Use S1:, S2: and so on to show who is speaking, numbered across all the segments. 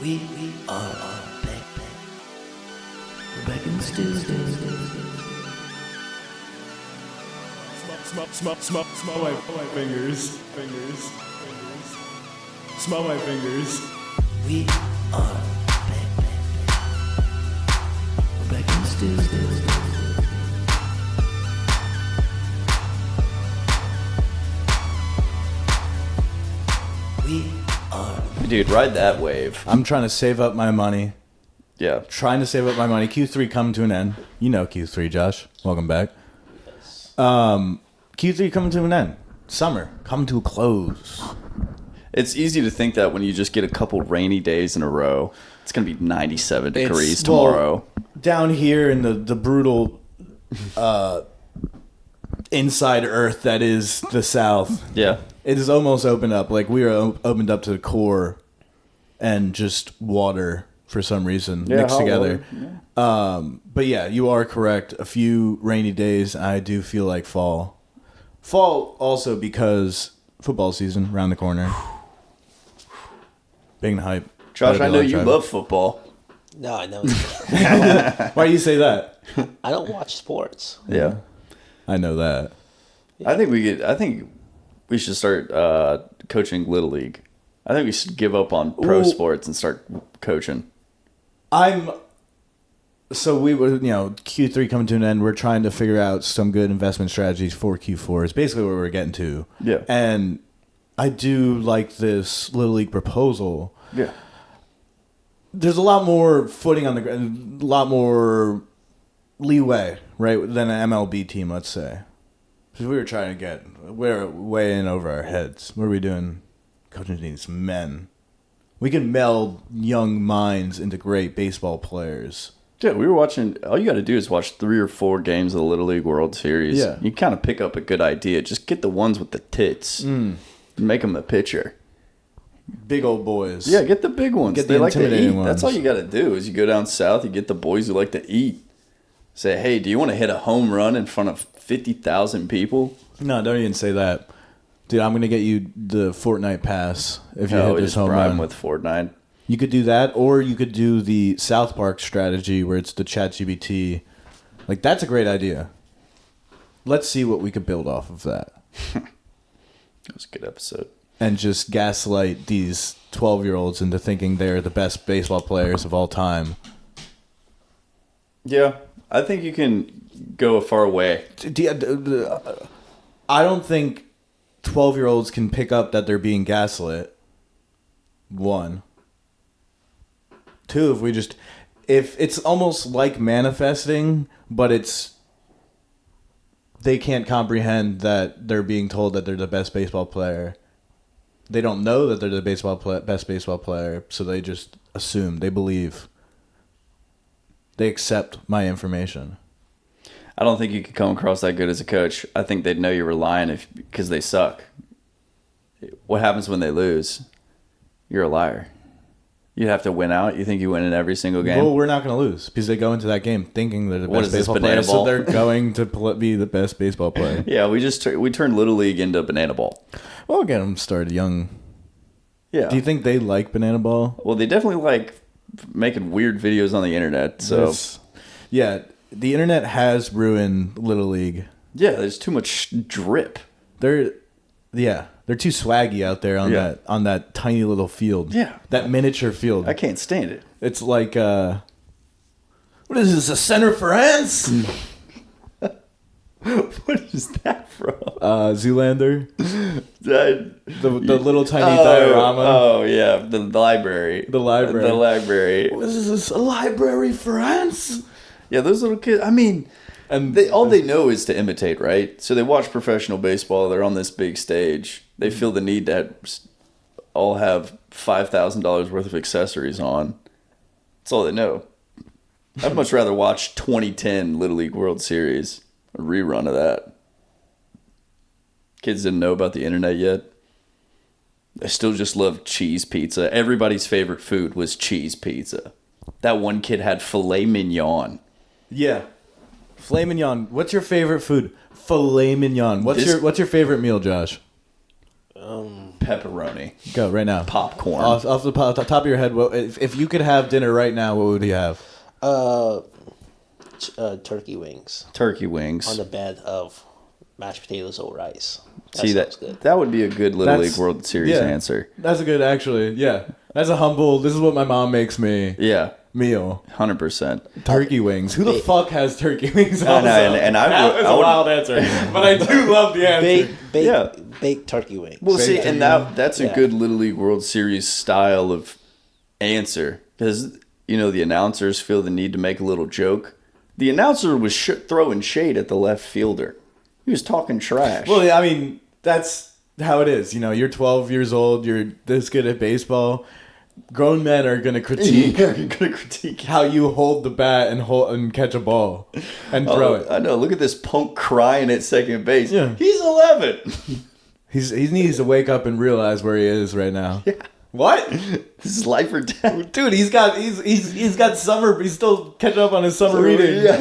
S1: We are back. We're back in the stew.
S2: Smell my fingers. Smell my fingers.
S1: We are back. We're back in the stew. We are.
S3: Dude, ride that wave.
S2: I'm trying to save up my money.
S3: Yeah.
S2: Q3 coming to an end. You know Q3, Josh. Welcome back. Q3 coming to an end. Summer coming to a close.
S3: It's easy to think that when you just get a couple rainy days in a row, it's going to be 97 degrees tomorrow.
S2: Down here in the brutal inside earth that is the South.
S3: Yeah.
S2: It is almost opened up. Like we are opened up to the core and just water for some reason mixed together.
S3: Yeah.
S2: But yeah, you are correct. A few rainy days. I do feel like fall. Fall also because football season around the corner. Big and hype.
S3: Josh, I know you love football.
S4: No, I know.
S2: Why do you say that?
S4: I don't watch sports.
S3: Yeah.
S2: I know that.
S3: I think we should start coaching Little League. I think we should give up on pro sports and start coaching.
S2: So we were, Q3 coming to an end. We're trying to figure out some good investment strategies for Q4 is basically what we're getting to.
S3: Yeah.
S2: And I do like this Little League proposal.
S3: Yeah.
S2: There's a lot more footing on the ground, a lot more leeway, right, than an MLB team, let's say. Because we're way in over our heads. What are we doing? Coaching needs men. We can meld young minds into great baseball players.
S3: Yeah, we were watching. All you got to do is watch 3 or 4 games of the Little League World Series.
S2: Yeah.
S3: You kind of pick up a good idea. Just get the ones with the tits. Make them a pitcher.
S2: Big old boys.
S3: Yeah, get the big ones.
S2: Get the
S3: they like to eat.
S2: intimidating ones.
S3: That's all you got to do is you go down south, you get the boys who like to eat. Say, hey, do you want to hit a home run in front of 50,000 people?
S2: No, don't even say that. Dude, I'm going to get you the Fortnite pass if you hit this
S3: just
S2: home
S3: bribe
S2: run.
S3: with Fortnite.
S2: You could do that, or you could do the South Park strategy where it's the ChatGPT. Like, that's a great idea. Let's see what we could build off of that.
S3: That was a good episode.
S2: And just gaslight these 12-year-olds into thinking they're the best baseball players of all time.
S3: Yeah, I think you can go a far way.
S2: I don't think 12-year-olds can pick up that they're being gaslit. 1. 2, if it's almost like manifesting, but they can't comprehend that they're being told that they're the best baseball player. They don't know that they're the best baseball player, so they just assume, they believe. They accept my information.
S3: I don't think you could come across that good as a coach. I think they'd know you were lying because they suck. What happens when they lose? You're a liar. You'd have to win out. You think you win in every single game?
S2: Well, we're not going to lose because they go into that game thinking they're the
S3: What
S2: best
S3: is this,
S2: baseball
S3: banana
S2: player, so
S3: ball?
S2: they're going to be the best baseball player.
S3: Yeah, we turned Little League into Banana Ball.
S2: Well, get them started young.
S3: Yeah.
S2: Do you think they like Banana Ball?
S3: Well, they definitely like making weird videos on the internet. So
S2: Yeah, the internet has ruined Little League.
S3: yeah, there's too much drip.
S2: They're too swaggy out there on that tiny little field.
S3: Yeah.
S2: That miniature field.
S3: I can't stand it.
S2: It's like what is this? A center for ants?
S3: What is that from?
S2: Zoolander.
S3: The
S2: The little tiny diorama.
S3: Oh yeah, the library.
S2: The library.
S3: The library.
S2: What is this? A library for ants?
S3: Yeah, those little kids. I mean,
S2: And
S3: all they know is to imitate, right? So they watch professional baseball. They're on this big stage. They feel the need to all have $5,000 worth of accessories on. That's all they know. I'd much rather watch 2010 Little League World Series, a rerun of that. Kids didn't know about the internet yet. I still just love cheese pizza. Everybody's favorite food was cheese pizza. That one kid had filet mignon.
S2: Yeah. Filet mignon. What's your favorite food? Filet mignon. What's your favorite meal, Josh?
S3: Pepperoni.
S2: Go right now.
S3: Popcorn.
S2: Off the top of your head, if you could have dinner right now, what would you have?
S4: Turkey wings
S3: Turkey wings.
S4: on the bed of mashed potatoes or rice.
S3: See,
S4: sounds good.
S3: that would be a good Little
S2: That's-
S3: League World Series
S2: yeah.
S3: answer.
S2: That's a good, actually. Yeah, that's a humble. This is what my mom makes me
S3: Yeah,
S2: meal.
S3: 100%.
S2: Turkey wings. Who the fuck has turkey wings?
S3: I know,
S2: Also?
S3: and I
S2: that
S3: would-
S2: was
S3: I
S2: a
S3: would-
S2: wild answer, but I do love the answer.
S4: Baked turkey wings.
S3: Well, see,
S2: Baked
S3: and that's a
S4: Yeah.
S3: good Little League World Series style of answer because the announcers feel the need to make a little joke. The announcer was throwing shade at the left fielder. He was talking trash.
S2: Well, yeah, I mean, that's how it is. You're 12 years old. You're this good at baseball. Grown men are gonna critique
S3: you're gonna critique.
S2: how you hold the bat and catch a ball and throw it.
S3: I know. Look at this punk crying at second base.
S2: Yeah.
S3: He's 11.
S2: He needs to wake up and realize where he is right now. Yeah. What?
S3: This is life or death.
S2: Dude, he's got summer. He's still catching up on his summer reading.
S3: Yeah.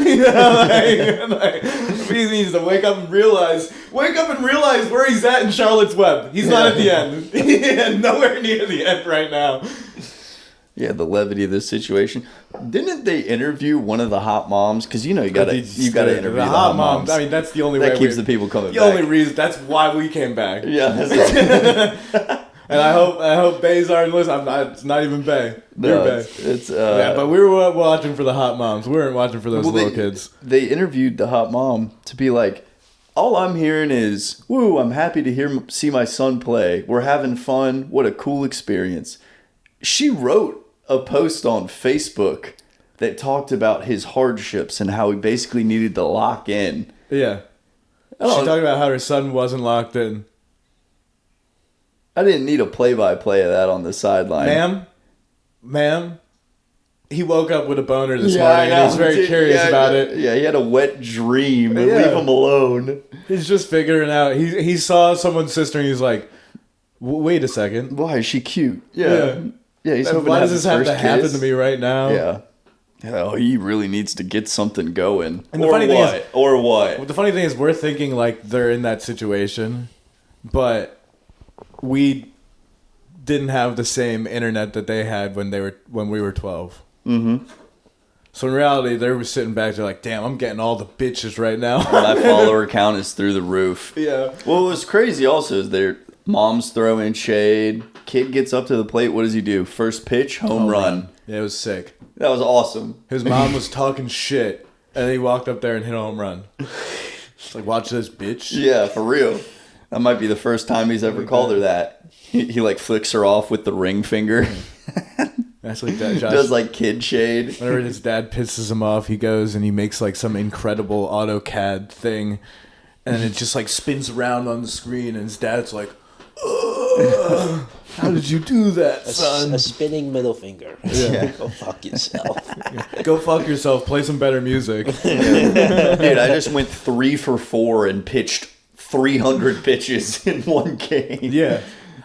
S2: He needs to wake up and realize where he's at in Charlotte's Web. He's not at the end. Nowhere near the end right now.
S3: Yeah, the levity of this situation. Didn't they interview one of the hot moms? Because you gotta interview the hot moms.
S2: I mean, that's the only way.
S3: That keeps the people coming
S2: The
S3: back.
S2: only reason. That's why we came back.
S3: Yeah, that's
S2: And I hope Bays aren't listening. It's not even Bay.
S3: no,
S2: Bay.
S3: it's
S2: Yeah, but we were watching for the hot moms. We weren't watching for those little kids.
S3: They interviewed the hot mom to be like, all I'm hearing is, "Woo! I'm happy to see my son play. We're having fun. What a cool experience." She wrote a post on Facebook that talked about his hardships and how he basically needed to lock in.
S2: Yeah.
S3: Oh.
S2: She talked about how her son wasn't locked in.
S3: I didn't need a play-by-play of that on the sideline.
S2: Ma'am, he woke up with a boner this
S3: Yeah,
S2: morning
S3: I
S2: and he
S3: know.
S2: was very
S3: Dude,
S2: curious
S3: yeah,
S2: about it.
S3: Yeah, he had a wet dream. And
S2: Yeah.
S3: leave him alone.
S2: He's just figuring out. He saw someone's sister and he's like, wait a second.
S3: Why is she cute?
S2: Yeah.
S3: Yeah, he's hoping
S2: Why
S3: to
S2: does
S3: have
S2: this have
S3: his
S2: to
S3: first
S2: happen
S3: kiss.
S2: to me right now?
S3: Yeah. Oh, he really needs to get something going.
S2: And the
S3: or
S2: funny thing
S3: what?
S2: is-
S3: or what?
S2: The funny thing is we're thinking like they're in that situation, but we didn't have the same internet that they had when we were 12.
S3: Mm-hmm.
S2: So in reality, they were sitting back. They're like, "Damn, I'm getting all the bitches right now."
S3: My follower count is through the roof.
S2: Yeah.
S3: Well, what's crazy also is their mom's throwing shade. Kid gets up to the plate. What does he do? First pitch, home run.
S2: Yeah, it was sick.
S3: That was awesome.
S2: His mom was talking shit, and he walked up there and hit a home run. It's like, watch this, bitch.
S3: Yeah, for real. That might be the first time he's ever called her that. He like flicks her off with the ring finger.
S2: That's like that. Josh,
S3: Does like kid shade.
S2: whenever his dad pisses him off, he goes and he makes like some incredible AutoCAD thing, and it just like spins around on the screen, and his dad's like, "Ugh, how did you do that, son?
S4: A spinning middle finger.
S3: Yeah.
S4: Go fuck yourself.
S2: Go fuck yourself. Play some better music."
S3: Dude, I just went 3 for 4 and pitched 300 pitches in one game.
S2: Yeah.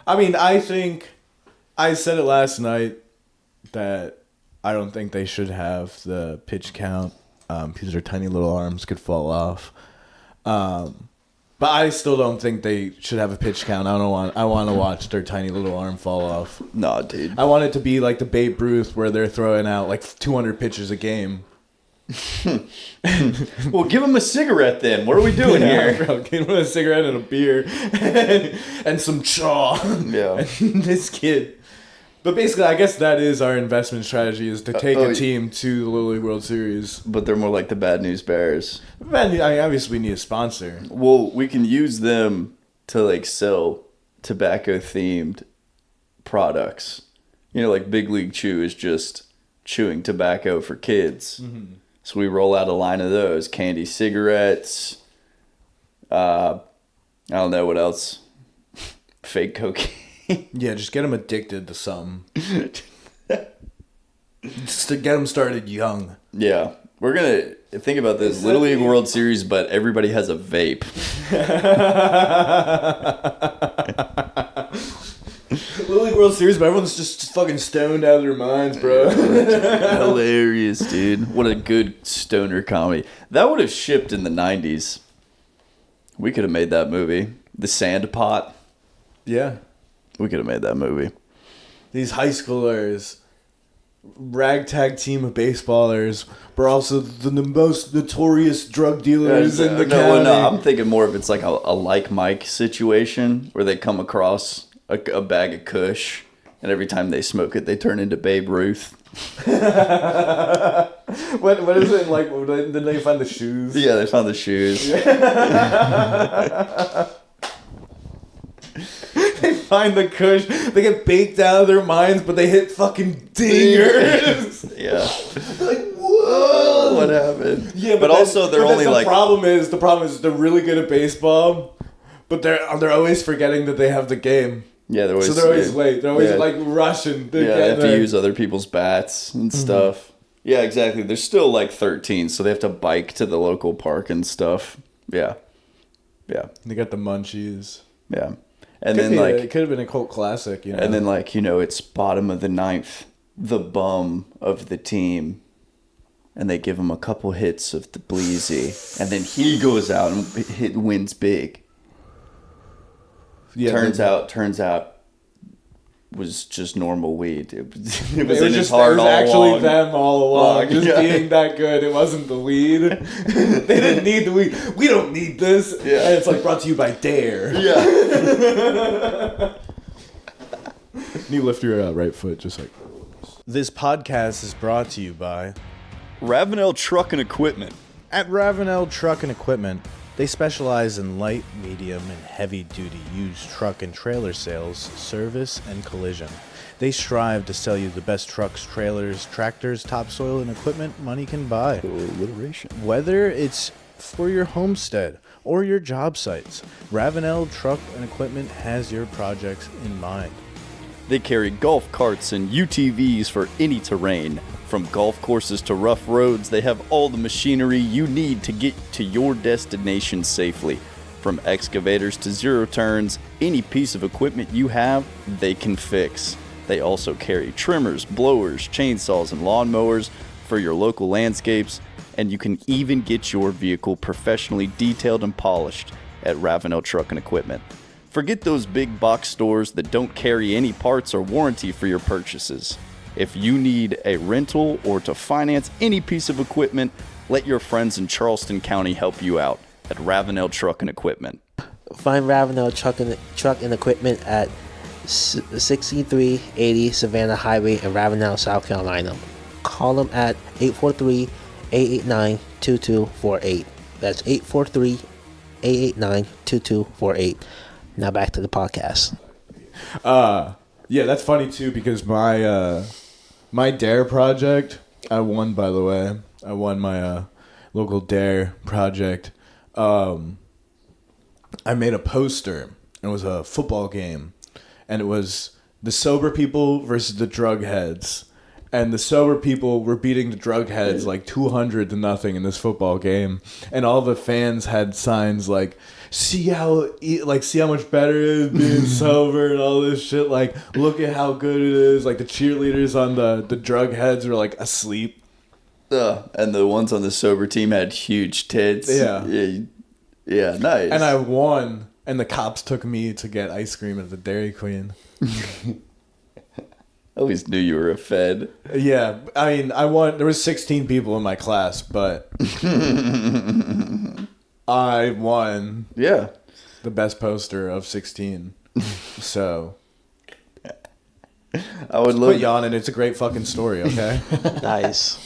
S2: I mean, I think I said it last night that I don't think they should have the pitch count because their tiny little arms could fall off. But I still don't think they should have a pitch count. I want to watch their tiny little arm fall off.
S3: Nah, dude.
S2: I want it to be like the Babe Ruth where they're throwing out like 200 pitches a game.
S3: Well, give him a cigarette then. What are we doing
S2: Yeah,
S3: here?
S2: bro, give him a cigarette and a beer and some chaw.
S3: Yeah.
S2: This kid. But basically, I guess that is our investment strategy: is to take a team to the Little League World Series.
S3: But they're more like the Bad News Bears.
S2: Man, I obviously need a sponsor.
S3: Well, we can use them to like sell tobacco themed products. Like Big League Chew is just chewing tobacco for kids. Mm-hmm. So we roll out a line of those candy cigarettes. I don't know what else. Fake cocaine.
S2: Yeah, just get them addicted to something. Just to get them started young.
S3: Yeah. We're going to think about this. Little League World Series, but everybody has a vape.
S2: Little League World Series, but everyone's just fucking stoned out of their minds, bro.
S3: Hilarious, dude. What a good stoner comedy. That would have shipped in the 90s. We could have made that movie. The Sand Pot.
S2: Yeah.
S3: We could have made that movie.
S2: These high schoolers, ragtag team of baseballers, but also the most notorious drug dealers in the county.
S3: No, I'm thinking more of it's like a like Mike situation where they come across a bag of Kush, and every time they smoke it, they turn into Babe Ruth.
S2: What is it like? Did they find the shoes?
S3: Yeah, they found the shoes.
S2: They find the Kush. They get baked out of their minds, but they hit fucking dingers.
S3: Yeah.
S2: Like, whoa!
S3: What happened?
S2: Yeah,
S3: but also they're only like.
S2: The problem is they're really good at baseball, but they're always forgetting that they have the game.
S3: Yeah, they're always.
S2: So they're always late. They're always
S3: yeah.
S2: like rushing.
S3: They have to use other people's bats and stuff. Yeah, exactly. They're still like 13, so they have to bike to the local park and stuff. Yeah. Yeah.
S2: They got the munchies.
S3: Yeah. And then like
S2: it could have been a cult classic, you know.
S3: And then like, it's bottom of the ninth, the bum of the team, and they give him a couple hits of the Bleezy, and then he goes out and wins big.
S2: yeah,
S3: turns out was just normal weed. It was in his
S2: just
S3: heart
S2: it was
S3: all
S2: actually
S3: along.
S2: them all along, just
S3: Yeah.
S2: being that good. It wasn't the weed. They didn't need the weed. We don't need this.
S3: Yeah.
S2: And it's like brought to you by Dare.
S3: Yeah.
S2: You lift your right foot just like. This podcast is brought to you by
S3: Ravenel Truck and Equipment.
S2: At Ravenel Truck and Equipment, they specialize in light, medium, and heavy-duty used truck and trailer sales, service, and collision. They strive to sell you the best trucks, trailers, tractors, topsoil, and equipment money can buy.
S3: Alliteration.
S2: Whether it's for your homestead or your job sites, Ravenel Truck and Equipment has your projects in mind.
S3: They carry golf carts and UTVs for any terrain. From golf courses to rough roads, they have all the machinery you need to get to your destination safely. From excavators to zero turns, any piece of equipment you have, they can fix. They also carry trimmers, blowers, chainsaws, and lawnmowers for your local landscapes, and you can even get your vehicle professionally detailed and polished at Ravenel Truck and Equipment. Forget those big box stores that don't carry any parts or warranty for your purchases. If you need a rental or to finance any piece of equipment, let your friends in Charleston County help you out at Ravenel Truck and Equipment.
S4: Find Ravenel Truck and Equipment at 6380 Savannah Highway in Ravenel, South Carolina. Call them at 843-889-2248. That's 843-889-2248. Now back to the podcast.
S2: Yeah, that's funny too because my Dare project, I won, by the way. I won my local Dare project. I made a poster. It was a football game, and it was the sober people versus the drug heads. And the sober people were beating the drug heads like 200-0 in this football game. And all the fans had signs like, see how much better it is being sober and all this shit. Like, look at how good it is. Like, the cheerleaders on the drug heads were like asleep.
S3: And the ones on the sober team had huge tits.
S2: Yeah.
S3: Yeah, nice.
S2: And I won. And the cops took me to get ice cream at the Dairy Queen.
S3: I always knew you were a Fed.
S2: Yeah, I mean, I won. There was 16 people in my class, but I won.
S3: Yeah.
S2: The best poster of 16. So
S3: I would
S2: put
S3: look.
S2: you on it. It's a great fucking story, okay?
S4: Nice.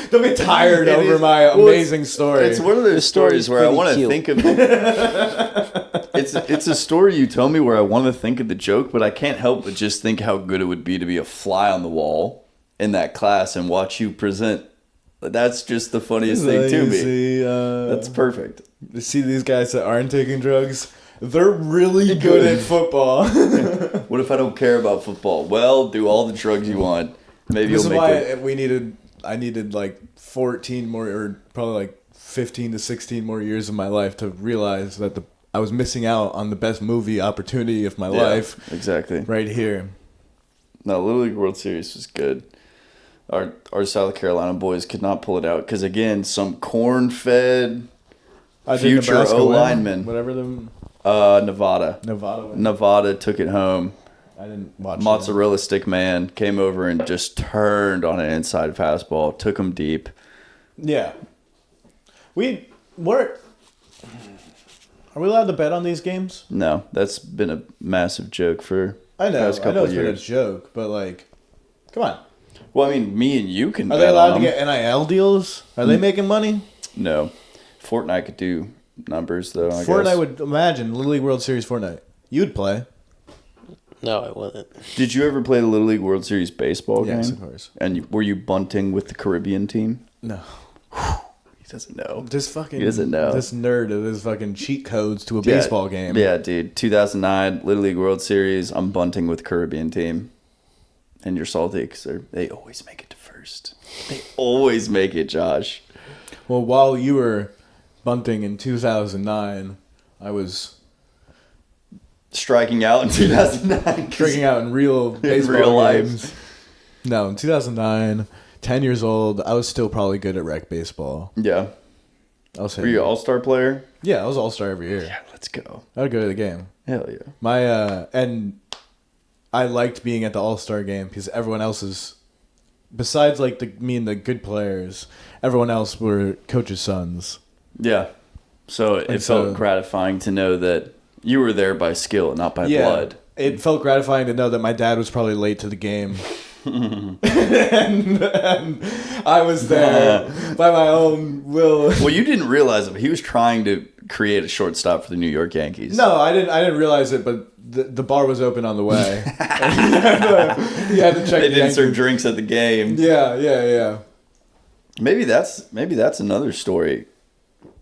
S2: Don't get tired over my amazing story.
S3: It's one of those
S4: story's
S3: stories where I
S4: pretty
S3: want to
S4: cute.
S3: think of it's a story you tell me where I want to think of the joke, but I can't help but just think how good it would be to be a fly on the wall in that class and watch you present. That's just the funniest thing to me.
S2: See,
S3: That's perfect.
S2: see these guys that aren't taking drugs? They're really good at football.
S3: What if I don't care about football? Well, do all the drugs you want. Maybe
S2: This
S3: you'll
S2: is
S3: make
S2: why
S3: it.
S2: I needed like 14 more, or probably like 15 to 16 more years of my life to realize that I was missing out on the best movie opportunity of my life
S3: Exactly.
S2: right here.
S3: No, Little League World Series was good. Our South Carolina boys could not pull it out because, again, some corn-fed
S2: I did
S3: future
S2: Nebraska win,
S3: O-lineman.
S2: whatever them.
S3: Nevada.
S2: Nevada. Win.
S3: Nevada took it home.
S2: I didn't watch.
S3: Mozzarella stick man came over and just turned on an inside fastball, took him deep.
S2: Yeah. We're. Are we allowed to bet on these games?
S3: No, that's been a massive joke for
S2: I know.
S3: past
S2: I
S3: couple
S2: know
S3: of
S2: it's been a
S3: years.
S2: joke, but like, come on.
S3: Well, I mean, me and you can
S2: Are
S3: bet
S2: they allowed to
S3: on
S2: get
S3: them.
S2: NIL deals? Are they making money?
S3: No. Fortnite could do numbers, though, I
S2: Fortnite
S3: guess.
S2: would imagine Little League World Series Fortnite. You'd play.
S4: No, I wouldn't.
S3: Did you ever play the Little League World Series baseball game?
S2: Yes, of course.
S3: And were you bunting with the Caribbean team?
S2: No.
S3: He doesn't know.
S2: This fucking
S3: He doesn't know.
S2: This nerd of his fucking cheat codes to a baseball game.
S3: Yeah, dude. 2009 Little League World Series. I'm bunting with Caribbean team. And you're salty because they always make it to first. They always make it, Josh.
S2: Well, while you were bunting in 2009, I was
S3: Striking out in 2009.
S2: striking out in real baseball
S3: real life.
S2: games. No, in 2009, 10 years old, I was still probably good at rec baseball.
S3: Yeah.
S2: I'll say.
S3: Were you an all-star player?
S2: Yeah, I was all-star every year.
S3: Yeah, let's go.
S2: I would go to the game.
S3: Hell yeah.
S2: My and I liked being at the all-star game because everyone else is, besides like me and the good players, everyone else were coaches' sons.
S3: Yeah. So it
S2: And
S3: felt
S2: so-
S3: gratifying to know that you were there by skill, not by blood.
S2: It felt gratifying to know that my dad was probably late to the game. and I was there by my own will.
S3: Well, you didn't realize it, but he was trying to create a shortstop for the New York Yankees.
S2: No, I didn't realize it, but the bar was open on the way. You had to check.
S3: They
S2: the
S3: didn't serve
S2: Yankees.
S3: drinks at the game.
S2: Yeah.
S3: Maybe that's another story.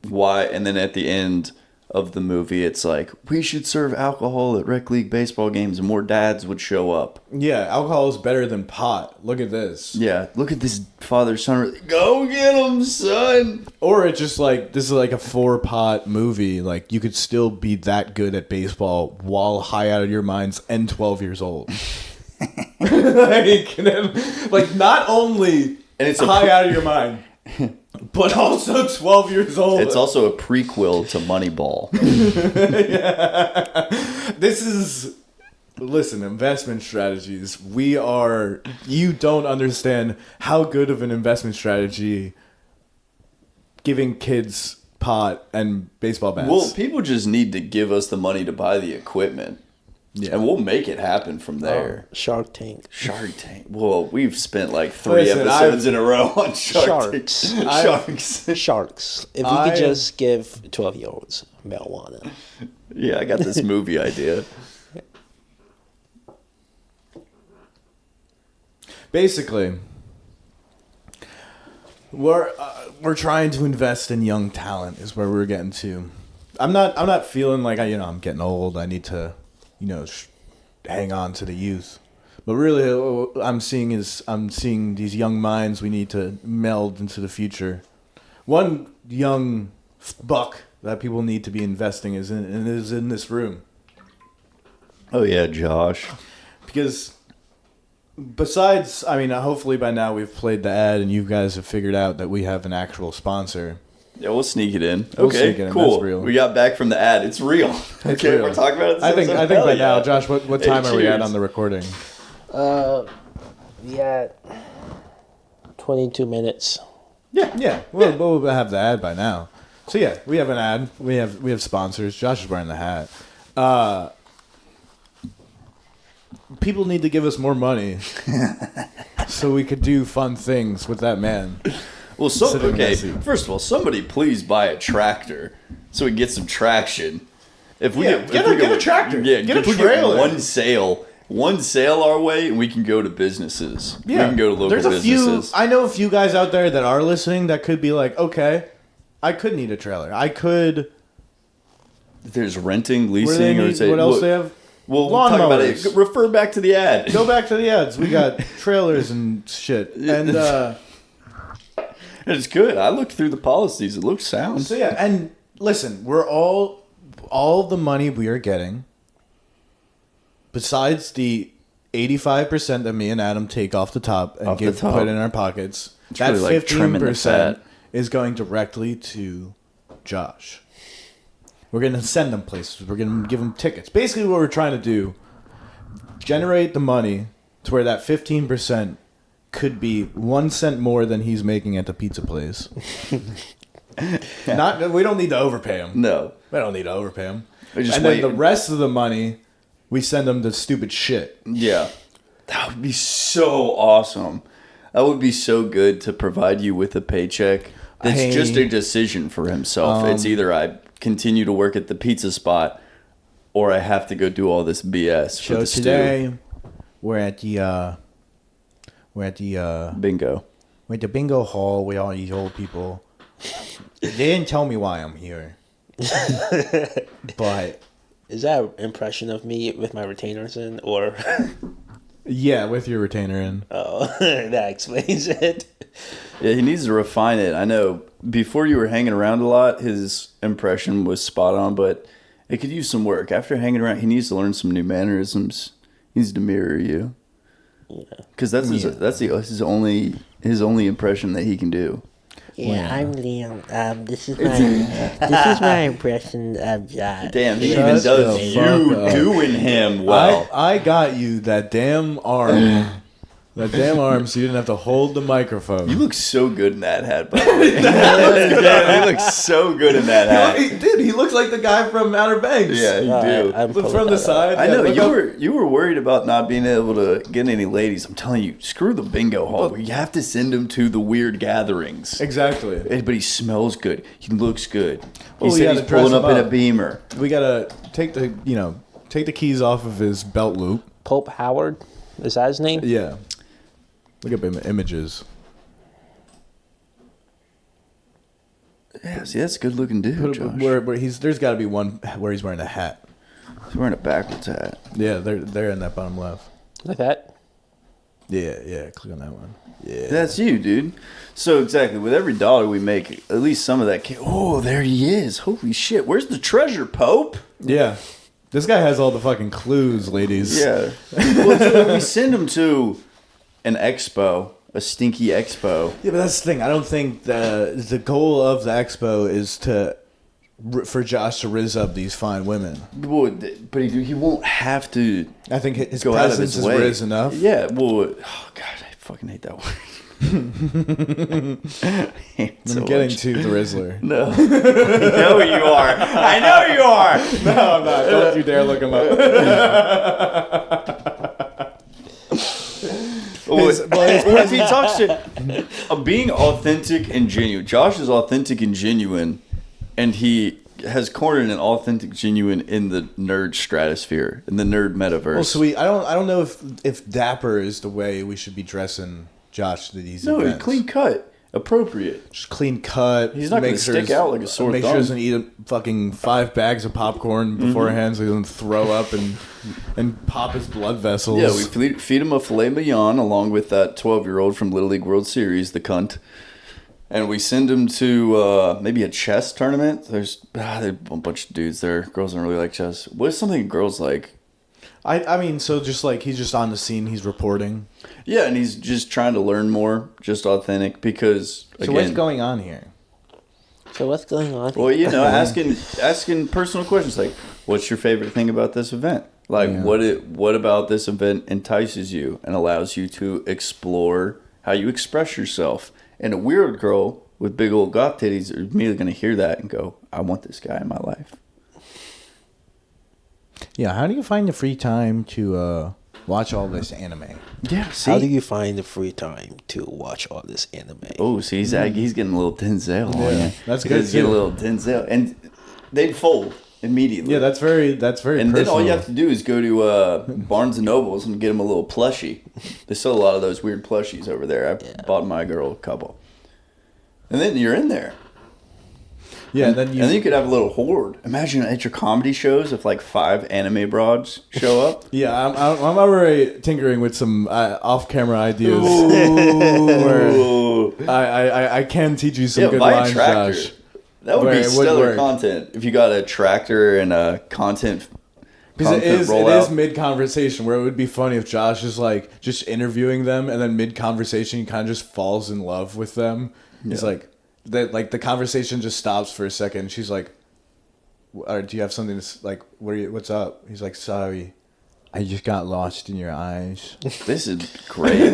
S3: Why? And then at the end of the movie, it's like we should serve alcohol at rec league baseball games, and more dads would show up.
S2: Yeah, alcohol is better than pot. Look at this.
S3: Yeah, look at this father-son. Go get him, son.
S2: Or it's just like this is like a 4-pot movie. Like you could still be that good at baseball while high out of your minds and 12 years old. like not only
S3: And it's a
S2: high out of your mind, but also 12 years old.
S3: It's also a prequel to Moneyball.
S2: This is listen, investment strategies. You don't understand how good of an investment strategy giving kids pot and baseball bats.
S3: Well, people just need to give us the money to buy the equipment.
S2: Yeah.
S3: And we'll make it happen from there.
S4: Shark Tank.
S3: Shark Tank. Well, we've spent like 3
S2: Listen,
S3: episodes in a row on Shark Tank.
S4: Sharks.
S3: Sharks.
S4: Sharks. If we
S2: I-
S4: could just give 12-year-olds marijuana.
S3: Yeah, I got this movie idea.
S2: Basically, we're trying to invest in young talent is where we're getting to. I'm not feeling like I'm getting old. I need to, hang on to the youth. But really, what I'm seeing these young minds we need to meld into the future. One young buck that people need to be investing is in this room.
S3: Oh, yeah, Josh.
S2: Because besides, hopefully by now we've played the ad and you guys have figured out that we have an actual sponsor.
S3: Yeah, we'll sneak it in.
S2: We'll
S3: Okay,
S2: sneak it in.
S3: cool.
S2: That's real.
S3: We got back from the ad. It's real. Okay,
S2: real.
S3: we're talking about it.
S2: I think
S3: Hell
S2: by
S3: yeah.
S2: now, Josh, what
S3: Hey,
S2: time are we at
S3: cheers.
S2: on the recording?
S4: We at 22 minutes.
S2: Yeah, we'll have the ad by now. So yeah, we have an ad. We have sponsors. Josh is wearing the hat. People need to give us more money so we could do fun things with that man.
S3: Well,
S2: Sitting in that seat.
S3: first of all, somebody please buy a tractor so we can get some traction. If we
S2: Yeah, get a tractor.
S3: Yeah,
S2: Get a
S3: if we
S2: trailer.
S3: one sale our way, and we can go to businesses.
S2: Yeah,
S3: We can go to local
S2: there's a
S3: businesses.
S2: few. I know a few guys out there that are listening that could be like, okay, I could need a trailer. I could.
S3: There's renting,
S2: What do
S3: leasing,
S2: they
S3: or
S2: need?
S3: say
S2: What else
S3: look,
S2: they have?
S3: We'll talk about it.
S2: Lawnmowers.
S3: Refer back to the ad.
S2: Go back to the ads. We got trailers and shit. And
S3: It's good. I looked through the policies. It looks sound.
S2: so yeah, and listen, we're all the money we are getting, besides the 85% that me and Adam take off the top and
S3: Off the top.
S2: put in our pockets,
S3: It's
S2: that
S3: really like trimming the
S2: 15%
S3: fat.
S2: is going directly to Josh. We're going to send them places. We're going to give them tickets. Basically, what we're trying to do, generate the money to where that 15% could be 1 cent more than he's making at the pizza place. We don't need to overpay him.
S3: No.
S2: We don't need to overpay him.
S3: We just
S2: And then
S3: wait.
S2: the rest of the money, we send them to stupid shit.
S3: Yeah. That would be so awesome. That would be so good to provide you with a paycheck. It's
S2: Hey.
S3: just a decision for himself. It's either I continue to work at the pizza spot or I have to go do all this BS for
S2: So
S3: the stew.
S2: today, we're at the
S3: Bingo.
S2: bingo hall with all these old people. They didn't tell me why I'm here. But
S4: Is that an impression of me with my retainers in, or
S2: yeah, with your retainer in.
S4: oh, that explains it?
S3: Yeah, he needs to refine it. I know before you were hanging around a lot, his impression was spot on, but it could use some work. After hanging around, he needs to learn some new mannerisms. He needs to mirror you. Because that's his only impression that he can do.
S4: Yeah, I'm Liam. This is my impression of Josh.
S3: Damn, he
S2: Shut
S3: even
S2: the
S3: does
S2: fuck
S3: you
S2: up.
S3: doing him well.
S2: I got you that damn arm. That damn arm so you didn't have to hold the microphone.
S3: You look so good in that hat, by the way. You look so good in that hat.
S2: Dude, he looks like the guy from Outer Banks.
S3: Yeah, you do.
S4: I'm
S2: Look
S4: pulling
S2: from the
S4: that up.
S2: side.
S3: I
S2: yeah,
S3: know
S2: look up.
S3: you were worried about not being able to get any ladies. I'm telling you, screw the bingo hall. You have to send him to the weird gatherings.
S2: Exactly.
S3: But he smells good. He looks good. He
S2: Well, we
S3: said
S2: gotta
S3: he's pulling
S2: dress
S3: up
S2: him
S3: in a
S2: up.
S3: Beamer.
S2: We gotta take the keys off of his belt loop.
S4: Pope Howard, is that his name?
S2: Yeah. Look up images.
S3: Yeah, see, that's a good looking dude, Josh.
S2: Where there's got to be one where he's wearing a hat.
S3: He's wearing a backwards hat.
S2: Yeah, they're in that bottom left.
S4: Like that?
S2: Yeah. Click on that one. Yeah.
S3: That's you, dude. So exactly, with every dollar we make, at least some of that. Oh, there he is! Holy shit! Where's the treasure, Pope?
S2: Yeah. This guy has all the fucking clues, ladies.
S3: Yeah. Well, so we send him to an expo, a stinky expo.
S2: Yeah, but that's the thing. I don't think the goal of the expo is for Josh to rizz up these fine women.
S3: Well, but he won't have to
S2: I think his
S3: go out of
S2: presence
S3: his
S2: is
S3: way.
S2: rizz enough.
S3: Yeah. Well, oh god, I fucking hate that word.
S2: I'm getting to the Rizzler.
S3: No. I know you are. I know you are.
S2: No, I'm not. Don't you dare look him up.
S3: Or if he talks to being authentic and genuine. Josh is authentic and genuine, and he has cornered an authentic, genuine in the nerd stratosphere, in the nerd metaverse.
S2: Well, so I don't know if dapper is the way we should be dressing Josh to these
S3: no,
S2: events.
S3: clean cut, appropriate.
S2: Just clean cut.
S3: He's not gonna
S2: make sure
S3: stick out like a sore
S2: Make sure
S3: thumb.
S2: he doesn't eat fucking 5 bags of popcorn beforehand so he doesn't throw up and pop his blood vessels.
S3: Yeah, we feed him a filet mignon along with that 12-year-old from Little League World Series, the cunt. And we send him to maybe a chess tournament. There's a bunch of dudes there. Girls don't really like chess. What's something girls like?
S2: I mean, so just like he's just on the scene, he's reporting.
S3: Yeah, and he's just trying to learn more, just authentic, because,
S2: So
S3: again...
S2: what's going on here?
S4: So what's going on?
S3: Well, you know, asking personal questions like, what's your favorite thing about this event? Like,
S2: Yeah.
S3: what about this event entices you and allows you to explore how you express yourself? And a weird girl with big old goth titties are immediately going to hear that and go, I want this guy in my life.
S2: Yeah, how do you find the free time to watch all this anime?
S3: Yeah, see?
S4: How do you find the free time to watch all this anime?
S3: Oh, see, he's getting a little Denzel on
S2: Yeah,
S3: you.
S2: that's
S3: He's
S2: good,
S3: getting a
S2: too.
S3: little Denzel. And they'd fold immediately.
S2: Yeah, that's very
S3: And
S2: personal.
S3: then all you have to do is go to Barnes & Nobles and get him a little plushie. They sell a lot of those weird plushies over there. I bought my girl a couple. And then you're in there.
S2: Yeah,
S3: And then you could have a little horde. Imagine at your comedy shows if like 5 anime broads show up.
S2: Yeah, I'm already tinkering with some off-camera ideas. Where
S3: Ooh.
S2: I can teach you some good
S3: buy a
S2: lines,
S3: tractor.
S2: Josh.
S3: That would
S2: Where
S3: be
S2: it would
S3: stellar
S2: work.
S3: content if you got a tractor and a content
S2: Because it is
S3: rollout.
S2: mid-conversation where it would be funny if Josh is like just interviewing them and then mid-conversation he kind of just falls in love with them. It's like the conversation just stops for a second. She's like, or do you have something that's like, what's up? He's like, sorry, I just got lost in your eyes.
S3: This is great.
S2: You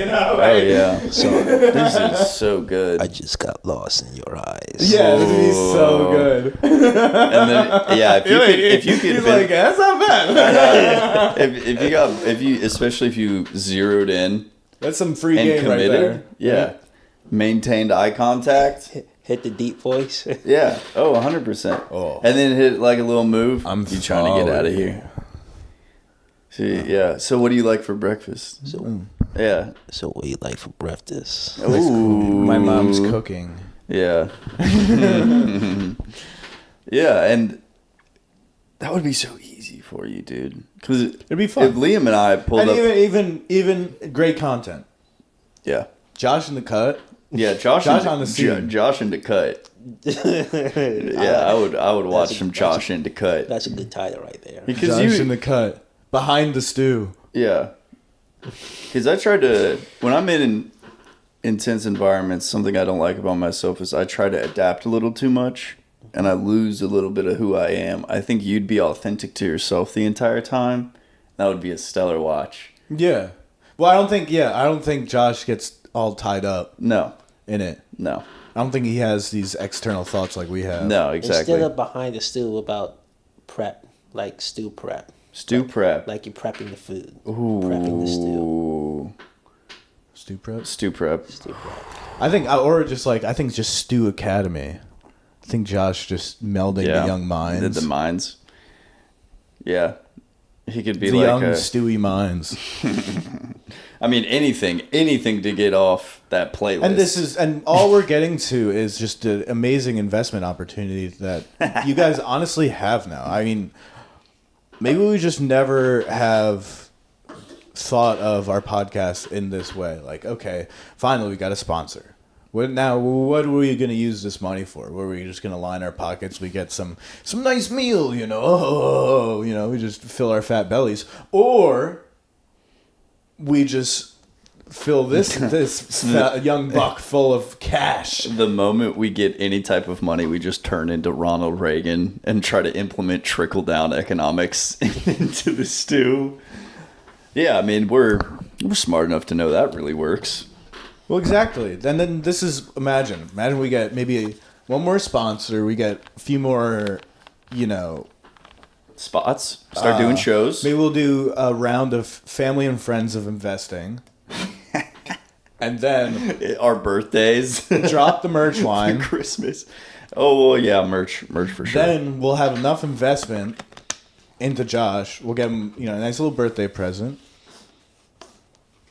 S2: know,
S3: Oh
S2: right?
S3: yeah.
S4: So
S3: This is so good.
S4: I just got lost in your eyes.
S2: Yeah, this is so good.
S3: And then yeah, if you could
S2: he's like, that's not bad.
S3: if you especially if you zeroed in
S2: That's some free
S3: and
S2: game right there.
S3: committed, yeah, maintained eye contact,
S4: Hit the deep voice.
S3: yeah, 100%.
S2: Oh.
S3: And then hit like a little move.
S2: I'm
S3: you trying to get out of
S2: following
S3: here. See, yeah. So what do you like for breakfast?
S4: So,
S3: Yeah.
S4: so what do you like for breakfast?
S3: Ooh.
S2: My mom's cooking.
S3: Yeah. Yeah, and that would be so easy for you, dude. Because
S2: It'd be fun.
S3: if Liam and I pulled
S2: And
S3: up,
S2: even great content.
S3: yeah,
S2: Josh in the cut.
S3: yeah, Josh
S2: on the scene.
S3: Josh into cut. Yeah, I would watch some Josh into cut
S4: That's a good title right there.
S3: because
S2: Josh
S3: you,
S2: in the cut. Behind the stew.
S3: yeah. Because I tried to when I'm in intense environments, something I don't like about myself is I try to adapt a little too much. And I lose a little bit of who I am. I think you'd be authentic to yourself the entire time. That would be a stellar watch.
S2: Yeah. Well, I don't think Josh gets all tied up
S3: No,
S2: in it.
S3: no,
S2: I don't think he has these external thoughts like we have.
S3: no, exactly.
S4: Instead of behind the stew about prep, like stew prep.
S3: Stew prep.
S4: Like you're prepping the food.
S3: Ooh.
S4: Prepping the stew.
S2: Stew prep.
S3: Stew prep.
S4: Stew prep.
S2: I think just Stew Academy. I think Josh just melding the young minds.
S3: The minds. Yeah. He could be
S2: the
S3: like
S2: young
S3: a,
S2: Stewy minds.
S3: I mean, anything to get off that playlist.
S2: And all we're getting to is just an amazing investment opportunity that you guys honestly have now. I mean, maybe we just never have thought of our podcast in this way. Like, okay, finally we got a sponsor. What are we going to use this money for? Were we just going to line our pockets? We get some nice meal, you know. We just fill our fat bellies. Or we just fill this fat young buck full of cash.
S3: The moment we get any type of money, we just turn into Ronald Reagan and try to implement trickle-down economics into the stew. Yeah, I mean, we're smart enough to know that really works.
S2: Well, exactly. And then this is imagine we get maybe one more sponsor. We get a few more,
S3: Spots. Start doing shows.
S2: Maybe we'll do a round of family and friends of investing. And then
S3: Our birthdays.
S2: drop the merch line.
S3: Christmas. Oh, well, yeah, merch for sure.
S2: Then we'll have enough investment into Josh. We'll get him, a nice little birthday present.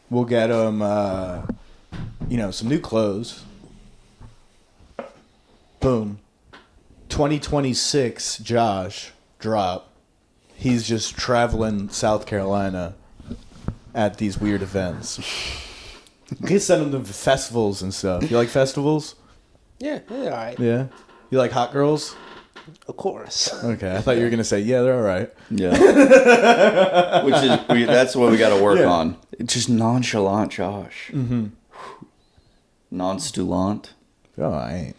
S2: We'll get him, some new clothes. Boom. 2026 Josh drop. He's just traveling South Carolina at these weird events. You can send him to festivals and stuff. You like festivals?
S4: Yeah, all right.
S2: Yeah. You like hot girls?
S4: Of course.
S2: Okay, I thought you were gonna say, yeah, they're all right.
S3: Yeah. That's what we got to work
S2: Yeah.
S3: on. It's just nonchalant Josh. Mm-hmm. Non-stulant.
S2: Oh, I ain't.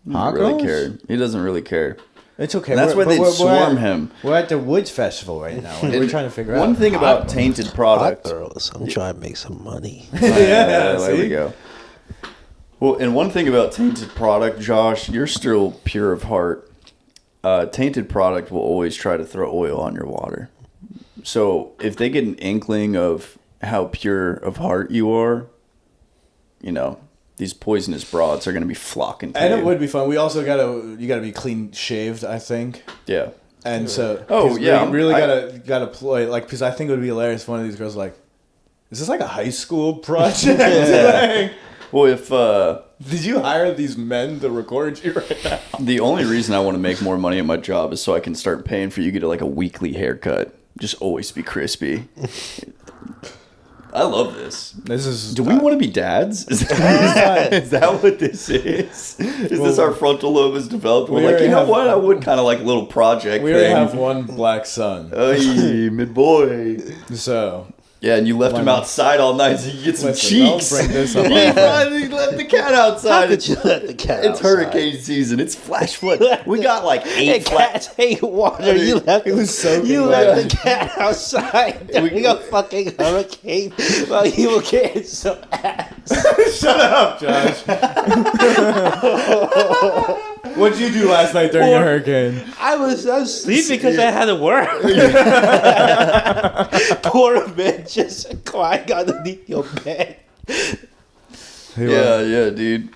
S3: He
S2: Hot
S3: doesn't really
S2: girls?
S3: care. He doesn't really care.
S2: It's okay.
S3: And that's why they'd swarm
S2: at,
S3: him.
S2: We're at the Woods Festival right now. We're
S3: And
S2: trying to figure out.
S3: One thing about tainted
S4: Hot
S3: product.
S4: girls. I'm trying to make some money.
S3: There
S2: see?
S3: we go. Well, and one thing about tainted product, Josh, you're still pure of heart. Tainted product will always try to throw oil on your water. So if they get an inkling of how pure of heart you are, these poisonous broads are going to be flocking to
S2: And
S3: you.
S2: it would be fun. We also you gotta be clean shaved, I think.
S3: Yeah.
S2: And so,
S3: Oh,
S2: 'cause
S3: yeah,
S2: we really
S3: I-
S2: gotta play because I think it would be hilarious. If one of these girls like, is this like a high school project? Like,
S3: Well, if
S2: did you hire these men to record you right now?
S3: the only reason I want to make more money at my job is so I can start paying for you to get like a weekly haircut, just always be crispy. I love this.
S2: This is.
S3: Do we want to be dads? Is that what this is? Is this our frontal lobe is developed? We're
S2: we
S3: like,
S2: already
S3: you know
S2: have-
S3: what? I would kind of like a little project
S2: We already
S3: thing.
S2: have one black son.
S3: Hey, mid boy.
S2: So
S3: Yeah, and you left
S2: Why
S3: him
S2: not?
S3: outside all night so you get some
S2: Listen,
S3: cheeks.
S2: don't bring this up on
S3: He
S2: my phone.
S3: he left the cat
S4: How
S3: outside.
S4: could you let the cat
S3: It's
S4: outside?
S3: hurricane season. It's flash flood. We got like
S4: Hey,
S3: 8 flash.
S4: cats hate water. You left,
S2: It was soaking
S4: you
S2: wet.
S4: left the cat outside during a fucking hurricane while you were getting some ass.
S2: Shut up, Josh. What'd you do last night during a hurricane?
S4: I was asleep because I had to work. Poor man just crying underneath your bed.
S3: Yeah, dude.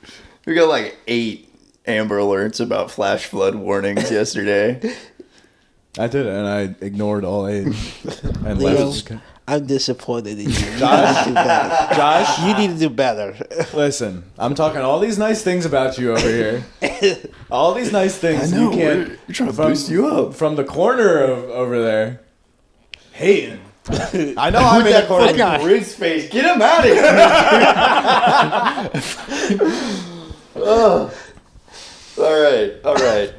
S3: We got like 8 Amber Alerts about flash flood warnings yesterday.
S2: I did it, and I ignored all 8. And
S4: Leo,
S2: left.
S4: I'm disappointed in you. You need to do better.
S2: Josh,
S4: You need to do better.
S2: listen. I'm talking all these nice things about you over here. All these nice things.
S3: I know,
S2: You can't.
S3: we're trying to boost you up.
S2: From the corner of over there. Hating. I know I'm in the
S3: That
S2: corner.
S3: fucking Riz face. Get him out of here. Oh. All right.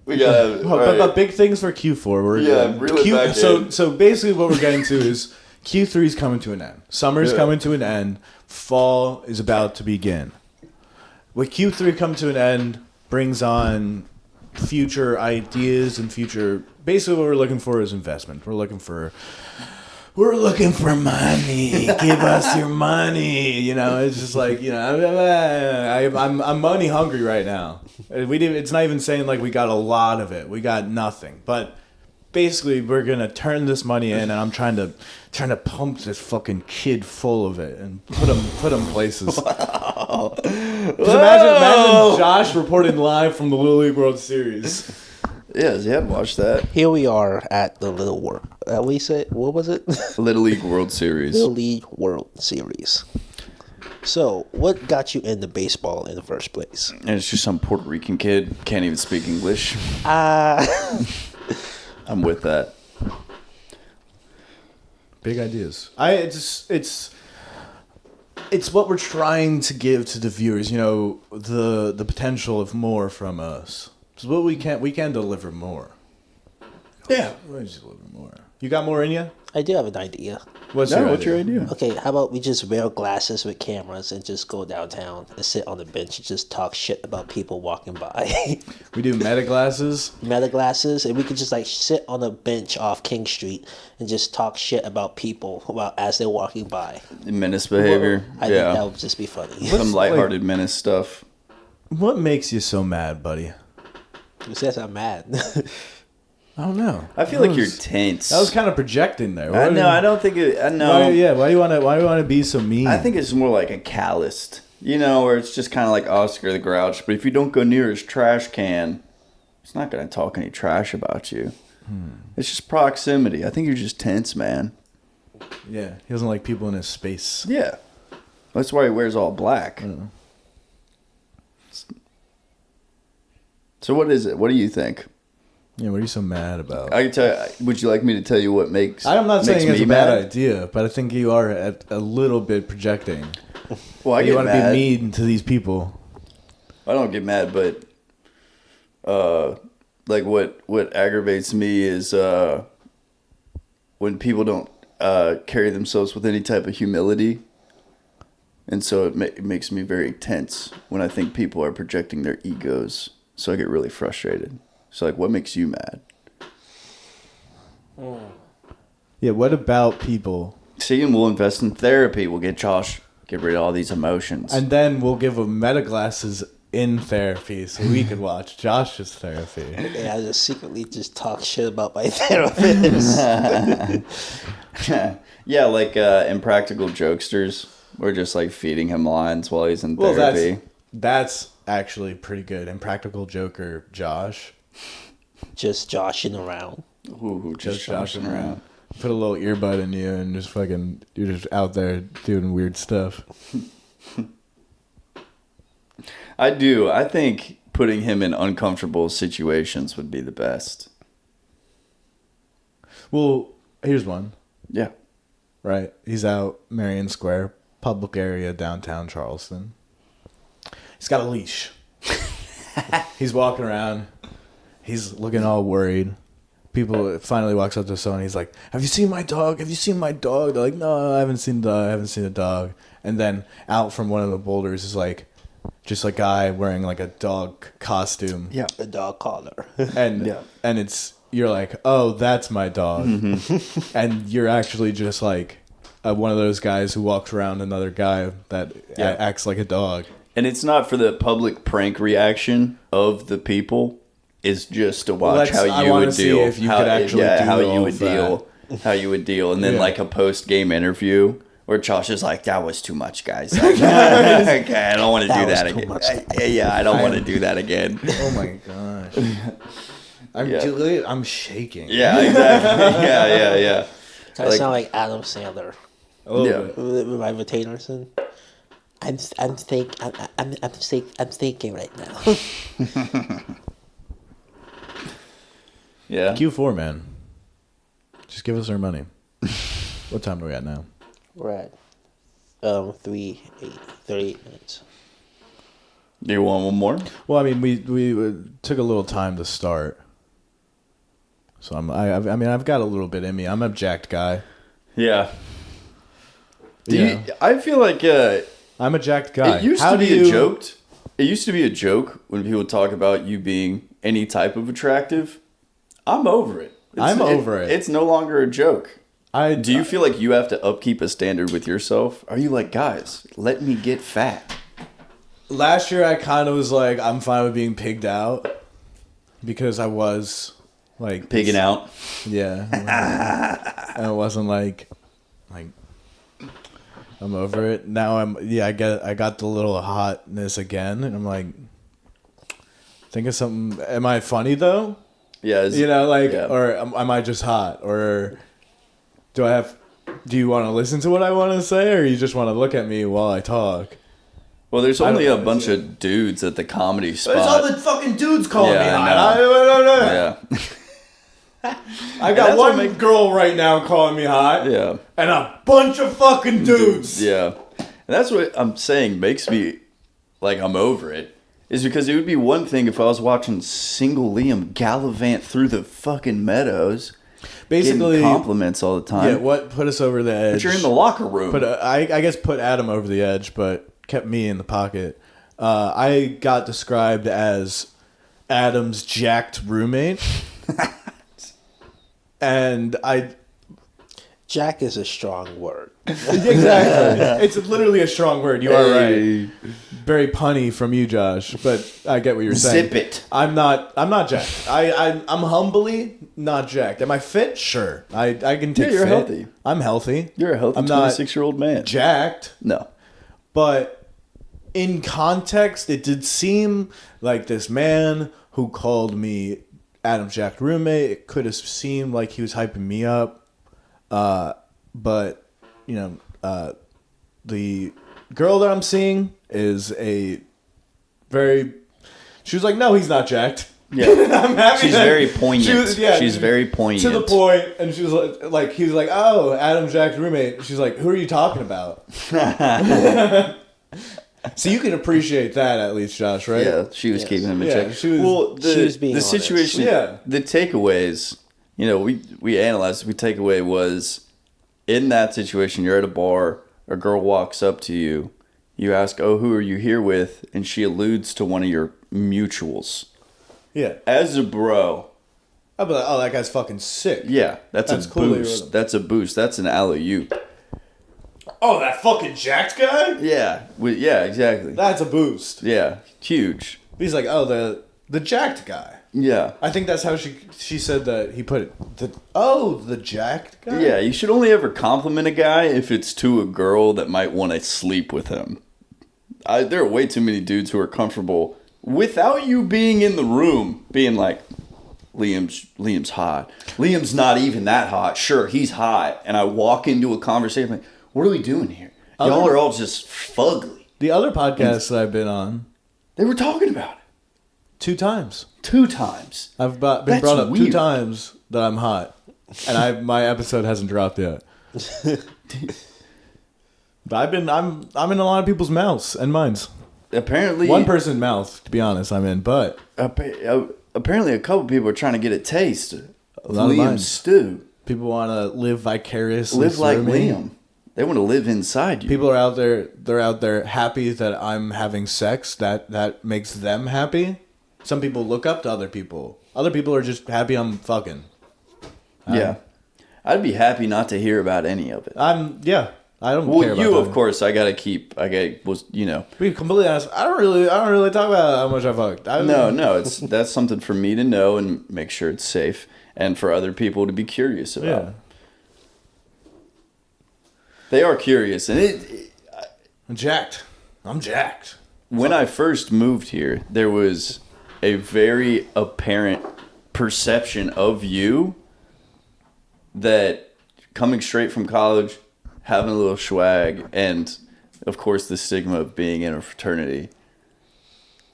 S3: We gotta. all
S2: But
S3: right.
S2: big things for Q4.
S3: Reel it back in.
S2: So basically, what we're getting to is Q3 is coming to an end. Summer's
S3: Yeah.
S2: coming to an end. Fall is about to begin. With Q3 coming to an end, brings on future ideas and future. Basically, what we're looking for is investment. We're looking for money. Give us your money. You know, it's just like, you know, I'm money hungry right now. It's not even saying like we got a lot of it. We got nothing. But basically, we're gonna turn this money in, and I'm trying to pump this fucking kid full of it and put him places. 'Cause imagine Josh reporting live from the Little League World Series.
S3: Yes, you had watched that.
S4: Here we are at the Little World. We said, what was it?
S3: Little League World Series.
S4: Little League World Series. So, what got you into baseball in the first place?
S3: And it's just some Puerto Rican kid. Can't even speak English.
S4: Uh,
S3: I'm with that.
S2: Big ideas. It's what we're trying to give to the viewers. You know, the potential of more from us. It's what we can deliver more.
S3: Yeah.
S2: We just deliver more. You got more in you?
S4: I do have an idea.
S2: What's
S3: What's your idea?
S4: Okay, how about we just wear glasses with cameras and just go downtown and sit on the bench and just talk shit about people walking by?
S2: We do meta glasses.
S4: Meta glasses, and we could just like sit on a bench off King Street and just talk shit about people while as they're walking by.
S3: Menace behavior.
S4: I think that
S3: Yeah.
S4: would just be funny.
S3: Some lighthearted menace stuff.
S2: What makes you so mad, buddy?
S4: Who says I'm mad?
S2: I don't know.
S3: I feel like you're tense.
S2: That was kind of projecting there.
S3: I know. I don't think it. I know.
S2: Why, yeah. Why do you want to be so mean?
S3: I think it's more like a calloused, you know, where it's just kind of like Oscar the Grouch. But if you don't go near his trash can, he's not going to talk any trash about you. It's just proximity. I think you're just tense, man.
S2: Yeah, he doesn't like people in his space.
S3: Yeah. That's why he wears all black. So what is it? What do you think?
S2: Yeah, what are you so mad about?
S3: I can tell you, would you like me to tell you what makes
S2: I'm not
S3: makes
S2: saying it's
S3: me
S2: a bad
S3: mad?
S2: idea, but I think you are a little bit projecting.
S3: Well, I
S2: You
S3: get
S2: want to
S3: mad.
S2: be mean to these people.
S3: I don't get mad, but like what aggravates me is when people don't carry themselves with any type of humility, and so it makes me very tense when I think people are projecting their egos. So I get really frustrated. So like, what makes you mad?
S2: Yeah, what about people?
S3: Seeing we'll invest in therapy. We'll get rid of all these emotions.
S2: And then we'll give them meta glasses in therapy so we can watch Josh's therapy.
S4: Yeah, I just secretly just talk shit about my therapist.
S3: Yeah, like Impractical Jokesters. We're just like feeding him lines while he's in
S2: Well,
S3: therapy.
S2: that's actually pretty good. Impractical Joker Josh.
S4: Just joshing around.
S3: Ooh,
S2: Just joshing around. Put a little earbud in you and just fucking, you're just out there doing weird stuff.
S3: I do. I think putting him in uncomfortable situations would be the best.
S2: Well, here's one,
S3: Yeah.
S2: right? He's out Marion Square, public area, downtown Charleston. He's got a leash. He's walking around. He's looking all worried. people finally walks up to someone. He's like, "Have you seen my dog? Have you seen my dog?" They're like, "No, I haven't seen the dog. I haven't seen the dog." And then out from one of the boulders is like, just a guy wearing like a dog costume.
S3: Yeah.
S4: A dog collar.
S2: And
S3: Yeah.
S2: and it's you're like, "Oh, that's my dog," and you're actually just like one of those guys who walks around another guy that
S3: Yeah.
S2: acts like a dog.
S3: And it's not for the public prank reaction of the people. It's just to watch how
S2: I
S3: you
S2: wanna
S3: would
S2: see
S3: deal.
S2: if you could actually do
S3: how
S2: all
S3: you would
S2: of that.
S3: deal. How you would deal. And then
S2: Yeah.
S3: like a post-game interview where Josh is like, that was too much, guys. Like, okay, I don't want to do
S4: That was
S3: that
S4: too
S3: again.
S4: much.
S3: Yeah, I don't want to do that again.
S2: Oh my gosh. I'm shaking.
S3: Yeah, exactly. Yeah.
S4: I
S3: Like-
S4: sound like Adam Sandler.
S2: A little
S3: Yeah.
S2: bit.
S4: Remember Taterson? I'm thinking right now.
S3: Yeah.
S2: Q4, man. Just give us our money. What time are we at now?
S4: We're at 38 minutes.
S3: Do you want one more?
S2: Well, I mean, we took a little time to start, so I've got a little bit in me. I'm a jacked guy.
S3: Yeah.
S2: Yeah.
S3: I feel like
S2: I'm a jacked guy.
S3: it used
S2: How
S3: to
S2: do
S3: be
S2: you-
S3: a joke. It used to be a joke when people talk about you being any type of attractive. I'm over it.
S2: I'm over it.
S3: It's no longer a joke. Do you
S2: I
S3: feel like you have to upkeep a standard with yourself? Are you like, guys, let me get fat?
S2: last year I kind of was like, I'm fine with being pigged out because I was like
S3: Pigging out.
S2: Yeah, and it wasn't like I'm over it now. I got the little hotness again, and I'm like, think of something. Am I funny though?
S3: Yeah. Yeah.
S2: Or am I just hot? Or do you want to listen to what I want to say, or you just want to look at me while I talk?
S3: Well, there's
S2: I
S3: only
S2: don't
S3: a
S2: know.
S3: bunch of dudes at the comedy spot.
S2: It's all the fucking dudes calling
S3: Yeah,
S2: me
S3: I
S2: hot.
S3: Yeah.
S2: I got
S3: that's what
S2: one girl right now calling me hot,
S3: Yeah.
S2: and a bunch of fucking dudes.
S3: Yeah. And that's what I'm saying makes me like I'm over it. Is because it would be one thing if I was watching single Liam gallivant through the fucking meadows,
S2: Basically,
S3: getting compliments all the time.
S2: yeah. What put us over the edge?
S3: But you're in the locker room.
S2: But I guess put Adam over the edge, but kept me in the pocket. I got described as Adam's jacked roommate, and
S4: Jack is a strong word.
S2: exactly. It's literally a strong word. You are right.
S3: Hey,
S2: Very punny from you, Josh. But I get what you're saying.
S3: Zip it.
S2: I'm not jacked. I'm humbly not jacked. Am I fit? Sure. I can take.
S3: Yeah, you're
S2: fit.
S3: healthy.
S2: I'm healthy.
S3: You're a healthy
S2: I'm not
S3: 26-year-old man.
S2: jacked.
S3: No.
S2: But in context, it did seem like this man who called me Adam's jacked roommate. It could have seemed like he was hyping me up. But, the girl that I'm seeing is she was like, no, he's not jacked.
S3: Yeah.
S2: I'm happy
S3: She's
S2: that-
S3: very poignant.
S2: she
S3: She's very poignant.
S2: to the point, and she was like, he was like, oh, Adam's jacked roommate. She's like, who are you talking about? So you can appreciate that at least, Josh, right?
S3: Yeah, she was
S4: Yes.
S3: keeping him in
S2: Yeah,
S3: check.
S2: she was-
S4: she was being
S3: the
S4: honest.
S3: situation.
S2: Yeah.
S3: The takeaways. We analyzed. We takeaway was in that situation. You're at a bar. A girl walks up to you. You ask, "Oh, who are you here with?" And she alludes to one of your mutuals.
S2: Yeah.
S3: As a bro,
S2: I'd be like, oh, that guy's fucking sick.
S3: yeah, that's
S2: That's
S3: a
S2: cool that you're
S3: boost.
S2: with him.
S3: That's a boost. That's an alley-oop.
S2: Oh, that fucking jacked guy?
S3: Yeah, yeah, exactly.
S2: That's a boost.
S3: Yeah, huge.
S2: He's like, oh, the jacked guy.
S3: Yeah.
S2: I think that's how she said that he put it. The jacked guy?
S3: Yeah, you should only ever compliment a guy if it's to a girl that might want to sleep with him. There are way too many dudes who are comfortable without you being in the room, being like, Liam's hot. Liam's not even that hot. Sure, he's hot. And I walk into a conversation like, what are we doing here? Y'all are all just fugly.
S2: The other podcast that I've been on,
S3: They were talking about it
S2: 2 times.
S3: 2 times.
S2: I've been
S3: That's
S2: brought up 2
S3: weird.
S2: times that I'm hot. And my episode hasn't dropped yet. But I'm in a lot of people's mouths and minds.
S3: Apparently,
S2: One person's mouth, to be honest, I'm in, but
S3: apparently a couple people are trying to get a taste of
S2: lot of
S3: Liam
S2: minds.
S3: Stu.
S2: People want to live vicariously
S3: Live like
S2: through me.
S3: Liam. They want to live inside you.
S2: People are out there. They're out there happy that I'm having sex. That makes them happy. Some people look up to other people. Other people are just happy I'm fucking.
S3: Yeah. I'd be happy not to hear about any of it.
S2: I don't care
S3: Well,
S2: about
S3: you,
S2: that.
S3: of course,
S2: To be completely honest, I don't really talk about how much I fucked.
S3: No, that's something for me to know and make sure it's safe, and for other people to be curious about.
S2: Yeah.
S3: They are curious, and
S2: I'm jacked.
S3: when I first moved here, there was a very apparent perception of you that coming straight from college, having a little swag, and of course the stigma of being in a fraternity.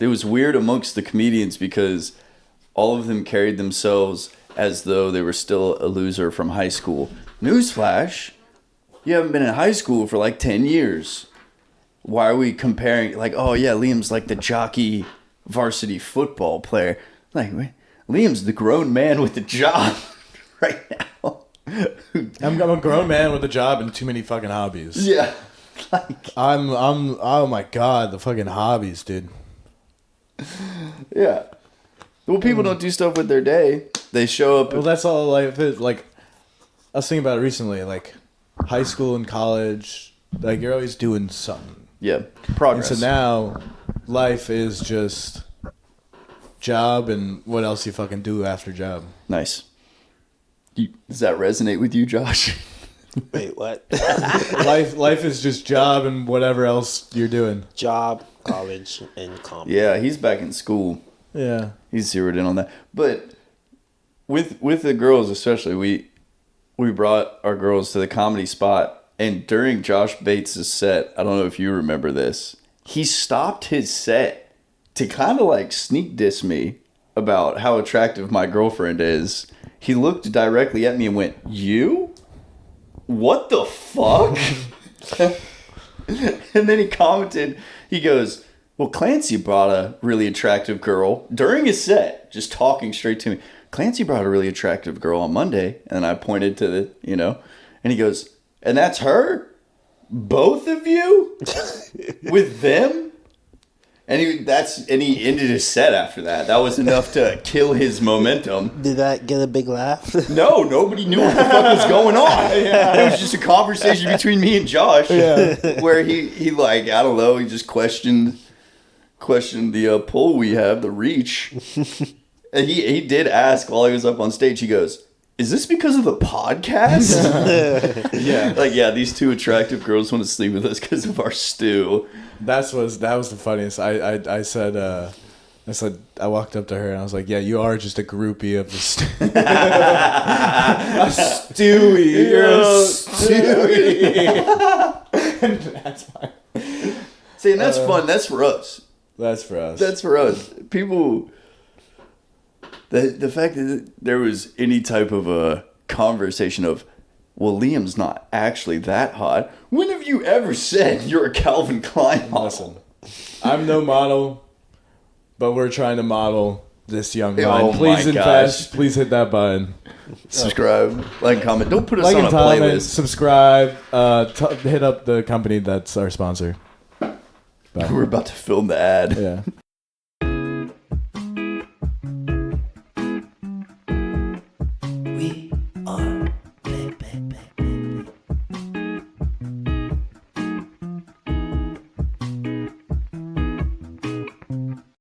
S3: It was weird amongst the comedians because all of them carried themselves as though they were still a loser from high school. Newsflash, you haven't been in high school for like 10 years. Why are we comparing, like, oh yeah, Liam's like the jockey varsity football player. Like, Liam's the grown man with a job right now.
S2: I'm a grown man with a job and too many fucking hobbies.
S3: Yeah. Like,
S2: I'm oh my god, the fucking hobbies, dude.
S3: yeah. Well, people don't do stuff with their day. They show up.
S2: Well, that's all life is. Like, I was thinking about it recently, like high school and college, like you're always doing something.
S3: Yeah.
S2: And
S3: Progress.
S2: so now life is just job and what else you fucking do after job.
S3: Nice. Does that resonate with you, Josh?
S4: Wait, what?
S2: Life is just job and whatever else you're doing.
S4: Job, college, and comedy.
S3: Yeah, he's back in school.
S2: Yeah.
S3: He's zeroed in on that. But with the girls especially, we brought our girls to the Comedy Spot, and during Josh Bates' set, I don't know if you remember this, he stopped his set to kind of like sneak diss me about how attractive my girlfriend is. He looked directly at me and went, "You? What the fuck?" And then he commented, he goes, "Well, Clancy brought a really attractive girl during his set," just talking straight to me. "Clancy brought a really attractive girl on Monday." And I pointed to the, and he goes, "And that's her? Both of you? With them?" And he ended his set after that. That was enough to kill his momentum.
S4: Did that get a big laugh?
S3: No, nobody knew what the fuck was going on. It was just a conversation between me and Josh, where he like, I don't know, he just questioned the pull we have, the reach. And he did ask while he was up on stage. He goes, "Is this because of the podcast?"
S2: Yeah.
S3: Like, yeah, these two attractive girls want to sleep with us because of our stew.
S2: That was the funniest. I said I walked up to her and I was like, "Yeah, you are just a groupie of the a Stewie. You're a Stewie." And that's fine.
S3: See, and that's fun. That's for us.
S2: That's for us.
S3: That's for us. People. The fact that there was any type of a conversation of, well, Liam's not actually that hot. When have you ever said you're a Calvin Klein model?
S2: Listen, I'm no model, but we're trying to model this young man.
S3: Oh
S2: Please
S3: my
S2: invest.
S3: gosh.
S2: Please hit that button.
S3: Subscribe, like, comment. Don't put us
S2: Like
S3: on
S2: and
S3: a
S2: comment,
S3: playlist.
S2: subscribe. Hit up the company that's our sponsor. Bye.
S3: We're about to film the ad.
S2: Yeah.